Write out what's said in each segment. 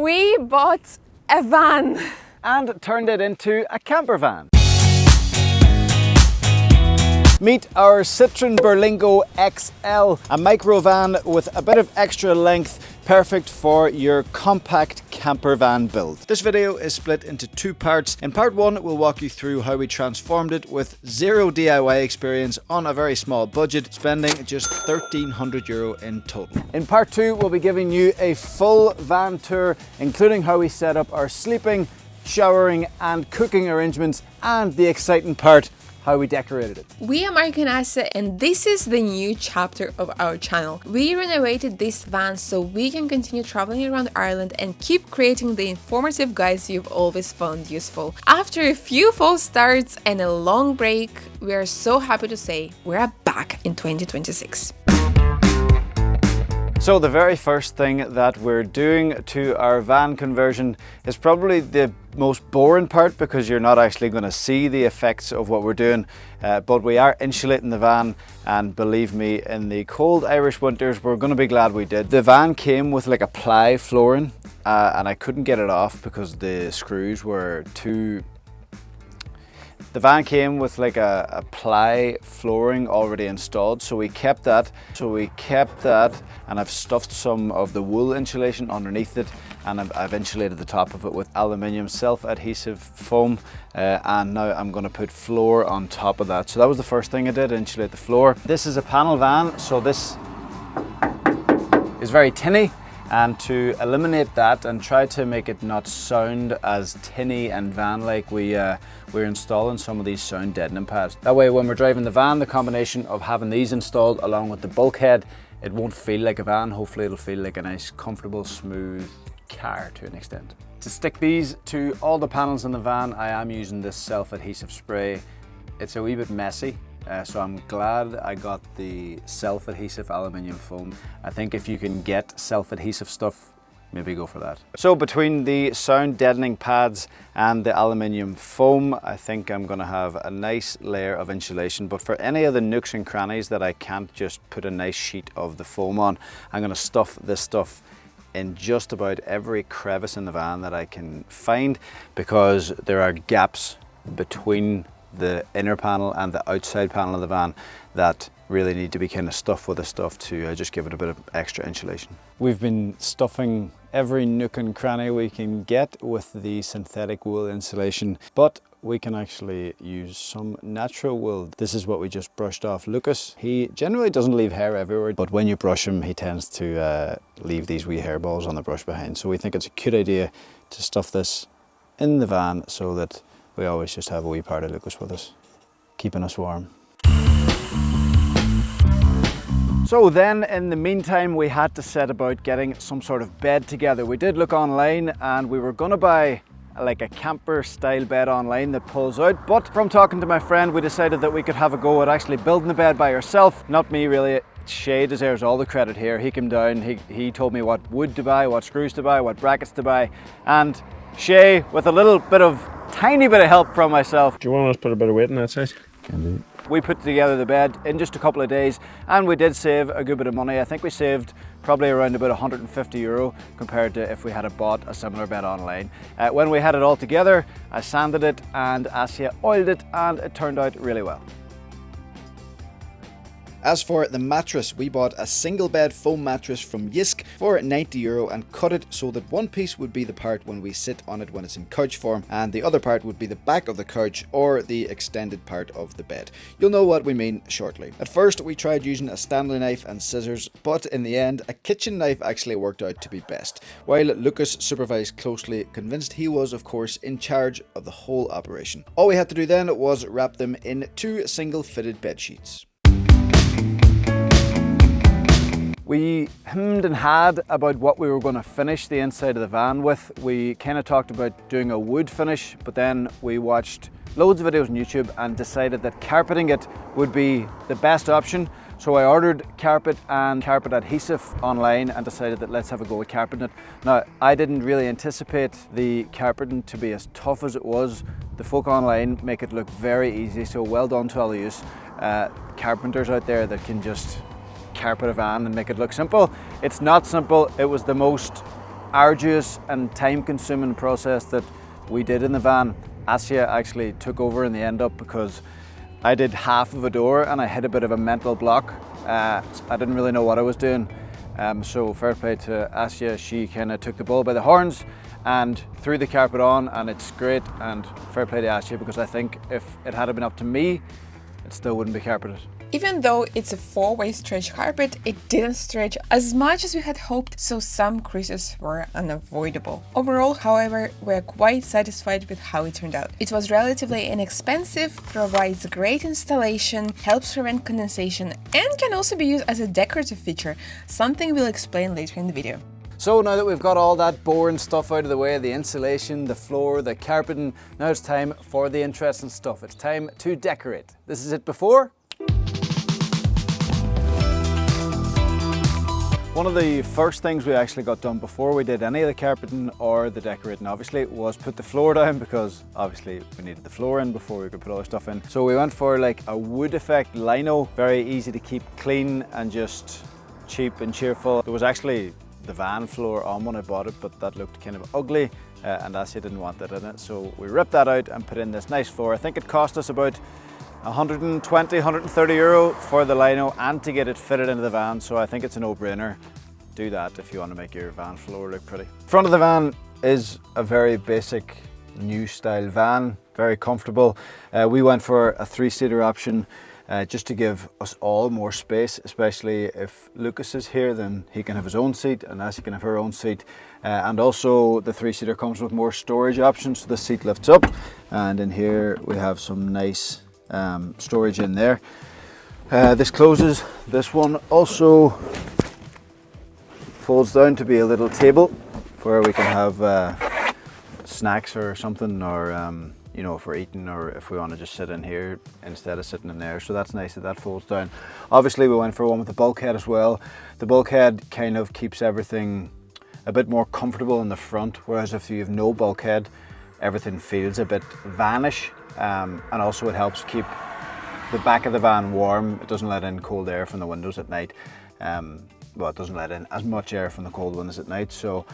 We bought a van and turned it into a camper van. Meet our Citroën Berlingo XL, a micro van with a bit of extra length, perfect for your compact camper van build. This video is split into two parts. In part one, we'll walk you through how we transformed it with zero DIY experience on a very small budget, spending just €1,300 in total. In part two, we'll be giving you a full van tour, including how we set up our sleeping, showering and cooking arrangements, and the exciting part, how we decorated it. We are mark.and.asya, and this is the new chapter of our channel. We renovated this van so we can continue traveling around Ireland and keep creating the informative guides you've always found useful. After a few false starts and a long break, we are so happy to say we're back in 2026. So the very first thing that we're doing to our van conversion is probably the most boring part, because you're not actually going to see the effects of what we're doing, but we are insulating the van, and believe me, in the cold Irish winters we're going to be glad we did. The van came with like a ply flooring and I couldn't get it off because the screws were too... The van came with like a ply flooring already installed, so we kept that. And I've stuffed some of the wool insulation underneath it, and I've insulated the top of it with aluminium self-adhesive foam, and now I'm going to put floor on top of that. So that was the first thing I did, insulate the floor. This is a panel van, so this is very tinny. And to eliminate that and try to make it not sound as tinny and van-like, we're installing some of these sound deadening pads. That way when we're driving the van, the combination of having these installed along with the bulkhead, it won't feel like a van. Hopefully it'll feel like a nice, comfortable, smooth car to an extent. To stick these to all the panels in the van, I am using this self-adhesive spray. It's a wee bit messy. So I'm glad I got the self-adhesive aluminium foam. I think if you can get self-adhesive stuff, maybe go for that. So between the sound deadening pads and the aluminium foam, I think I'm going to have a nice layer of insulation. But for any of the nooks and crannies that I can't just put a nice sheet of the foam on, I'm going to stuff this stuff in just about every crevice in the van that I can find, because there are gaps between the inner panel and the outside panel of the van that really need to be kind of stuffed with this stuff to just give it a bit of extra insulation. We've been stuffing every nook and cranny we can get with the synthetic wool insulation, but we can actually use some natural wool. This is what we just brushed off Lucas. He generally doesn't leave hair everywhere, but when you brush him, he tends to leave these wee hairballs on the brush behind. So we think it's a good idea to stuff this in the van so that we always just have a wee part of Lucas with us, keeping us warm. So then, in the meantime, we had to set about getting some sort of bed together. We did look online and we were gonna buy like a camper style bed online that pulls out, but from talking to my friend, we decided that we could have a go at actually building the bed by ourselves. Not me really. Shay deserves all the credit here. He came down, he told me what wood to buy, what screws to buy, what brackets to buy, and Shay, with a little bit of tiny bit of help from myself. Do you want us to put a bit of weight on that side? Can do. We put together the bed in just a couple of days, and we did save a good bit of money. I think we saved probably around about €150 compared to if we had bought a similar bed online. When we had it all together, I sanded it and Asya oiled it, and it turned out really well. As for the mattress, we bought a single bed foam mattress from Jysk for €90 and cut it so that one piece would be the part when we sit on it when it's in couch form, and the other part would be the back of the couch or the extended part of the bed. You'll know what we mean shortly. At first we tried using a Stanley knife and scissors, but in the end a kitchen knife actually worked out to be best, while Lucas supervised closely, convinced he was of course in charge of the whole operation. All we had to do then was wrap them in 2 single fitted bed sheets. We hemmed and hawed about what we were going to finish the inside of the van with. We kind of talked about doing a wood finish, but then we watched loads of videos on YouTube and decided that carpeting it would be the best option. So I ordered carpet and carpet adhesive online and decided that let's have a go at carpeting it. Now, I didn't really anticipate the carpeting to be as tough as it was. The folk online make it look very easy, so well done to all the use carpenters out there that can just carpet a van and make it look simple. It's not simple. It was the most arduous and time-consuming process that we did in the van, Asya actually took over in the end up because I did half of a door and I hit a bit of a mental block. I didn't really know what I was doing. So fair play to Asya, she kind of took the bull by the horns and threw the carpet on, and it's great, and fair play to Asya, because I think if it had been up to me, it still wouldn't be carpeted. Even though it's a 4-way stretch carpet, it didn't stretch as much as we had hoped, so some creases were unavoidable. Overall, however, we're quite satisfied with how it turned out. It was relatively inexpensive, provides great installation, helps prevent condensation, and can also be used as a decorative feature, something we'll explain later in the video. So now that we've got all that boring stuff out of the way, the insulation, the floor, the carpeting, now it's time for the interesting stuff. It's time to decorate. This is it before. One of the first things we actually got done before we did any of the carpeting or the decorating, obviously, was put the floor down, because obviously we needed the floor in before we could put other stuff in. So we went for like a wood effect lino, very easy to keep clean and just cheap and cheerful. There was actually the van floor on when I bought it, but that looked kind of ugly and Asya didn't want that in it. So we ripped that out and put in this nice floor. I think it cost us about 120, 130 euro for the lino and to get it fitted into the van, so I think it's a no-brainer. Do that if you want to make your van floor look pretty. Front of the van is a very basic new style van, very comfortable. We went for a 3-seater option just to give us all more space, especially if Lucas is here, then he can have his own seat and Asya can have her own seat. And also the 3-seater comes with more storage options, so the seat lifts up, and in here we have some nice storage in there. This closes. This one also folds down to be a little table where we can have snacks or something, or you know, if we're eating or if we want to just sit in here instead of sitting in there. So that's nice that that folds down. Obviously we went for one with the bulkhead as well. The bulkhead kind of keeps everything a bit more comfortable in the front, whereas if you have no bulkhead, everything feels a bit vanish. And also it helps keep the back of the van warm. It doesn't let in cold air from the windows at night. Well, it doesn't let in as much air from the cold windows at night. So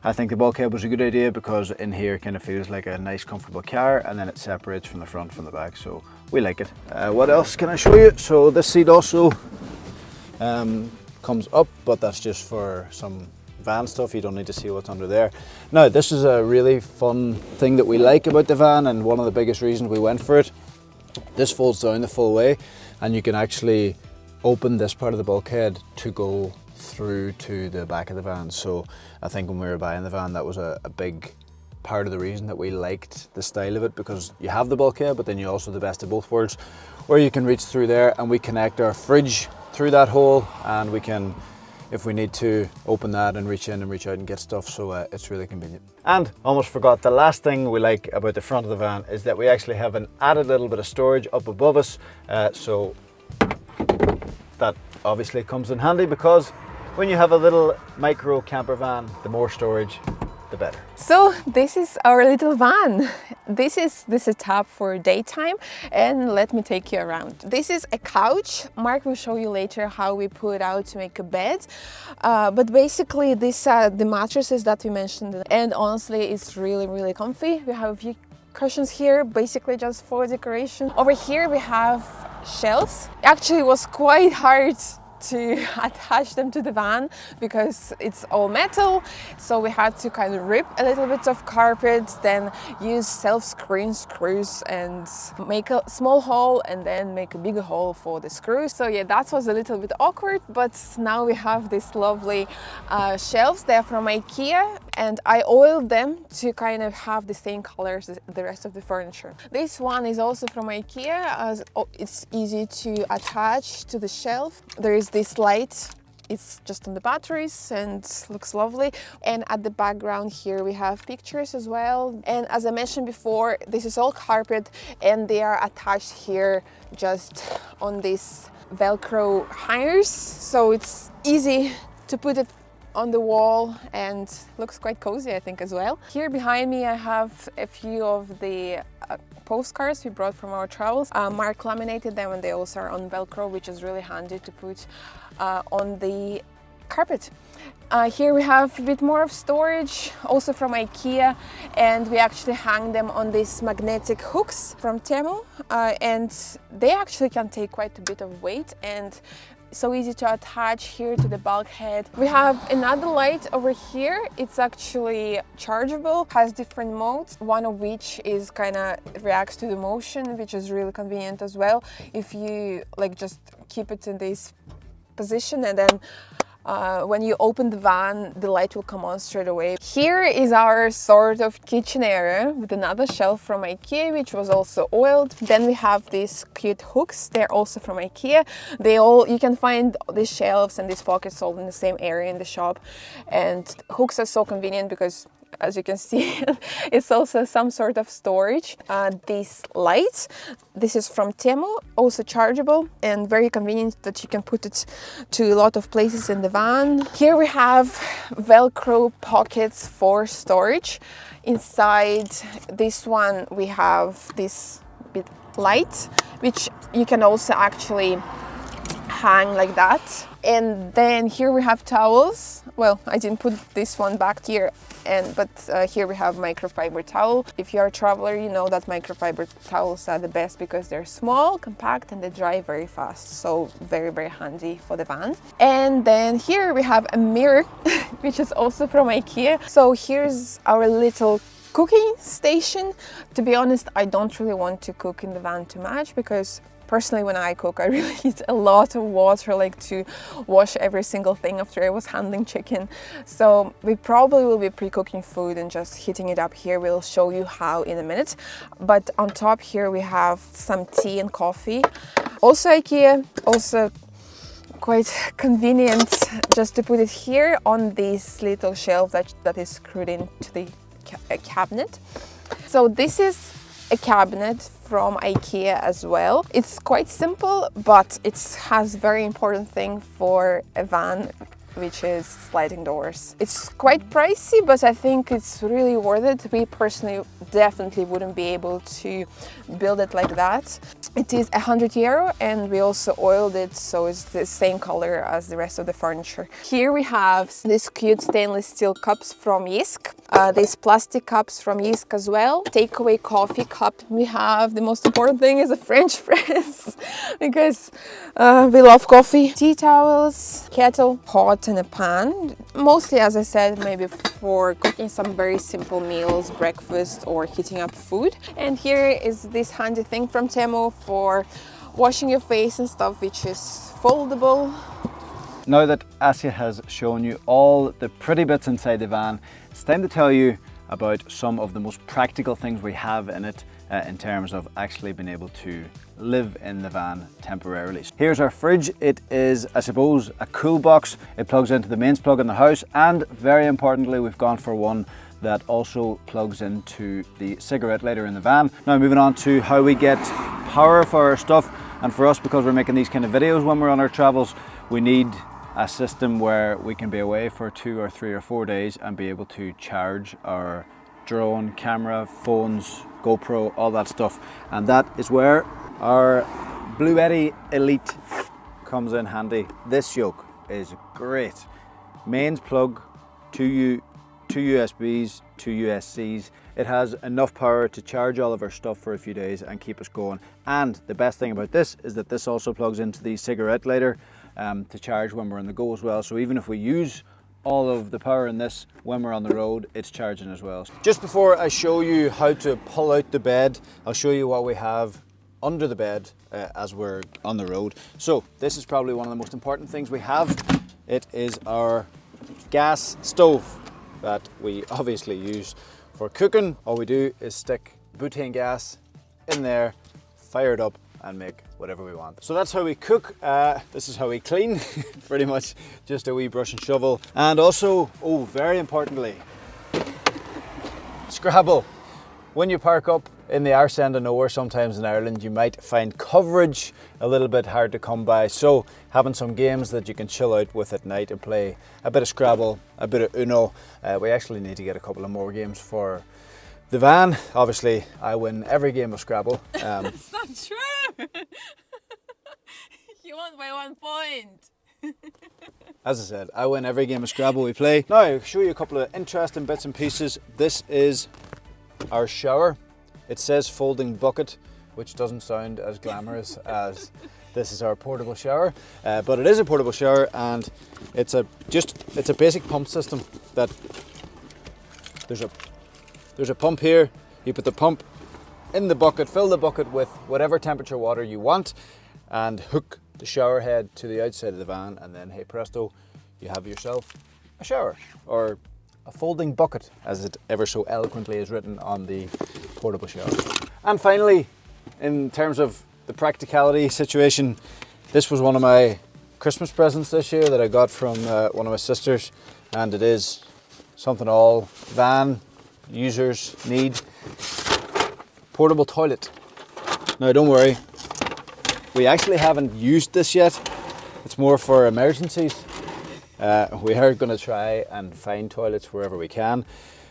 I think the bulkhead was a good idea, because in here it kind of feels like a nice comfortable car, and then it separates from the front from the back, so we like it. What else can I show you? So this seat also comes up, but that's just for some van stuff. You don't need to see what's under there. Now this is a really fun thing that we like about the van, and one of the biggest reasons we went for it. This folds down the full way, and you can actually open this part of the bulkhead to go through to the back of the van. So I think when we were buying the van, that was a big part of the reason that we liked the style of it, because you have the bulkhead, but then you also have the best of both worlds, where you can reach through there, and we connect our fridge through that hole, and we can, if we need to, open that and reach in and reach out and get stuff. So it's really convenient. And almost forgot, the last thing we like about the front of the van is that we actually have an added little bit of storage up above us. So that obviously comes in handy, because when you have a little micro camper van, the more storage, the better. So this is our little van. This is the setup for daytime, and let me take you around. This is a couch. Mark will show you later how we put out to make a bed. But basically these are the mattresses that we mentioned, and honestly it's really comfy. We have a few cushions here, basically just for decoration. Over here we have shelves. Actually it was quite hard to attach them to the van because it's all metal, so we had to kind of rip a little bit of carpet, then use self-screen screws and make a small hole and then make a bigger hole for the screws. So yeah, that was a little bit awkward, but now we have these lovely shelves. They're from IKEA, and I oiled them to kind of have the same colors as the rest of the furniture. This one is also from IKEA, as it's easy to attach to the shelf. There is this light, it's just on the batteries and looks lovely. And at the background here we have pictures as well. And as I mentioned before, this is all carpet, and they are attached here just on these Velcro hangers, so it's easy to put it on the wall and looks quite cozy, I think, as well. Here behind me I have a few of the postcards we brought from our travels. Mark laminated them, and they also are on Velcro, which is really handy to put on the carpet. Here we have a bit more of storage, also from IKEA, and we actually hang them on these magnetic hooks from Temu, and they actually can take quite a bit of weight and so easy to attach here to the bulkhead. We have another light over here. It's actually chargeable, has different modes, one of which is kind of reacts to the motion, which is really convenient as well. If you like just keep it in this position and then when you open the van, the light will come on straight away. Here is our sort of kitchen area with another shelf from IKEA, which was also oiled. Then we have these cute hooks. They're also from IKEA. You can find these shelves and these pockets all in the same area in the shop. And hooks are so convenient because, as you can see, it's also some sort of storage. These lights, this is from Temu, also chargeable and very convenient that you can put it to a lot of places in the van. Here we have Velcro pockets for storage. Inside this one we have this bit light, which you can also actually hang like that. And then here we have towels. Well, I didn't put this one back here, but here we have microfiber towel. If you're a traveler, you know that microfiber towels are the best because they're small, compact, and they dry very fast. So very, very handy for the van. And then here we have a mirror, which is also from IKEA. So here's our little cooking station. To be honest, I don't really want to cook in the van too much because personally, when I cook, I really need a lot of water, like to wash every single thing after I was handling chicken. So we probably will be pre-cooking food and just heating it up here. We'll show you how in a minute. But on top here we have some tea and coffee. Also IKEA, also quite convenient just to put it here on this little shelf that is screwed into the cabinet. So this is a cabinet from IKEA as well. It's quite simple, but it has very important thing for a van, which is sliding doors. It's quite pricey, but I think it's really worth it. We personally definitely wouldn't be able to build it like that. It is €100 and we also oiled it, so it's the same color as the rest of the furniture. Here we have these cute stainless steel cups from Jysk. These plastic cups from Jysk as well. Takeaway coffee cup. We have, the most important thing is a French press because we love coffee. Tea towels, kettle, pot and a pan. Mostly, as I said, maybe for cooking some very simple meals, breakfast or heating up food. And here is this handy thing from Temu for washing your face and stuff, which is foldable. Now that Asya has shown you all the pretty bits inside the van, it's time to tell you about some of the most practical things we have in it in terms of actually being able to live in the van temporarily. Here's our fridge. It is, I suppose, a cool box. It plugs into the mains plug in the house, and very importantly, we've gone for one that also plugs into the cigarette lighter in the van. Now moving on to how we get power for our stuff, and for us, because we're making these kind of videos when we're on our travels, we need a system where we can be away for 2 or 3 or 4 days and be able to charge our drone, camera, phones, GoPro, all that stuff. And that is where our Bluetti Elite comes in handy. This yoke is great. Mains plug, two USBs, 2 USCs. It has enough power to charge all of our stuff for a few days and keep us going. And the best thing about this is that this also plugs into the cigarette lighter to charge when we're on the go as well. So even if we use all of the power in this when we're on the road, it's charging as well. Just before I show you how to pull out the bed, I'll show you what we have under the bed as we're on the road. So this is probably one of the most important things we have. It is our gas stove that we obviously use for cooking. All we do is stick butane gas in there, fire it up and make whatever we want. So that's how we cook. This is how we clean, pretty much just a wee brush and shovel. And also, oh, very importantly, Scrabble. When you park up in the arse end of nowhere, sometimes in Ireland, you might find coverage a little bit hard to come by. So having some games that you can chill out with at night and play a bit of Scrabble, a bit of Uno. We actually need to get a couple of more games for the van. Obviously, I win every game of Scrabble. That's not true. You won by 1 point. As I said, I win every game of Scrabble we play. Now, I'll show you a couple of interesting bits and pieces. This is our shower. It says folding bucket, which doesn't sound as glamorous as this is our portable shower, but it is a portable shower, and it's a basic pump system. That there's a pump here. You put the pump in the bucket, fill the bucket with whatever temperature water you want, and hook the shower head to the outside of the van, and then hey presto, you have yourself a shower, or a folding bucket, as it ever so eloquently is written on the portable shower. And finally, in terms of the practicality situation, this was one of my Christmas presents this year that I got from one of my sisters, and it is something all van users need. Portable toilet. Now don't worry, we actually haven't used this yet. It's more for emergencies. We are going to try and find toilets wherever we can,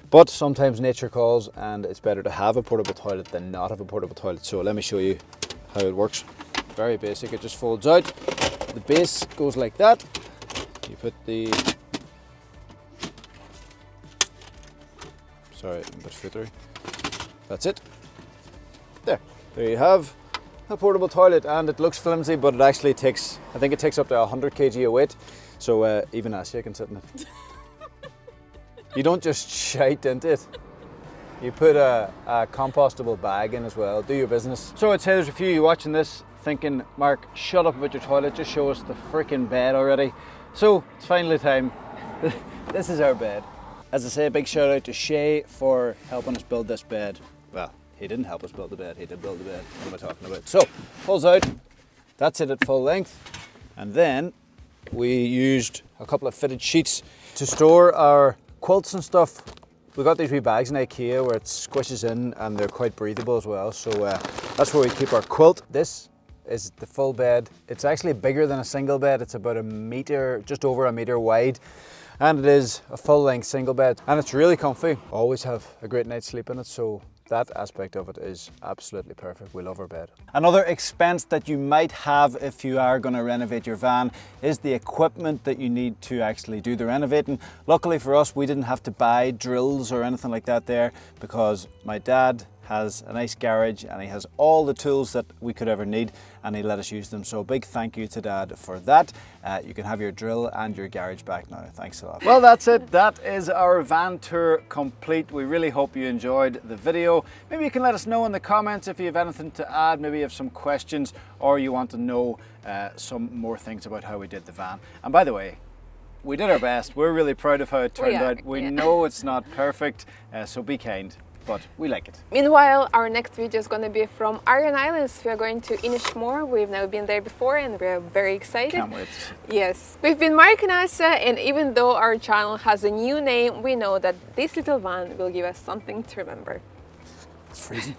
but sometimes nature calls, and it's better to have a portable toilet than not have a portable toilet. So let me show you how it works. Very basic, it just folds out. The base goes like that. You put the... Sorry, a bit footery. That's it. There you have a portable toilet, and it looks flimsy, but it actually takes, I think it takes up to 100 kg of weight, so even Asya can sit in it. You don't just shite into it. You put a compostable bag in as well. Do your business. So I'd say there's a few of you watching this thinking, Mark, shut up about your toilet, just show us the freaking bed already. So it's finally time. This is our bed. As I say, a big shout out to Shay for helping us build this bed. Well, he didn't help us build the bed, he did build the bed. What am I talking about? So, pulls out, that's it at full length. And then we used a couple of fitted sheets to store our quilts and stuff. We got these wee bags in IKEA where it squishes in, and they're quite breathable as well. So that's where we keep our quilt. This is the full bed. It's actually bigger than a single bed. It's about a metre, just over a metre wide. And it is a full length single bed. And it's really comfy. Always have a great night's sleep in it. So that aspect of it is absolutely perfect. We love our bed. Another expense that you might have if you are going to renovate your van is the equipment that you need to actually do the renovating. Luckily for us, we didn't have to buy drills or anything like that there, because my dad has a nice garage and he has all the tools that we could ever need, and he let us use them. So big thank you to Dad for that. You can have your drill and your garage back now. Thanks a lot. Well, that's it. That is our van tour complete. We really hope you enjoyed the video. Maybe you can let us know in the comments if you have anything to add, maybe you have some questions, or you want to know some more things about how we did the van. And by the way, we did our best. We're really proud of how it turned out. We know it's not perfect, so be kind, but we like it. Meanwhile, our next video is going to be from Iron Islands. We are going to Inishmore. We've never been there before, and we're very excited. Can't wait. Yes. We've been Mark and Asya, and even though our channel has a new name, we know that this little van will give us something to remember. It's freezing.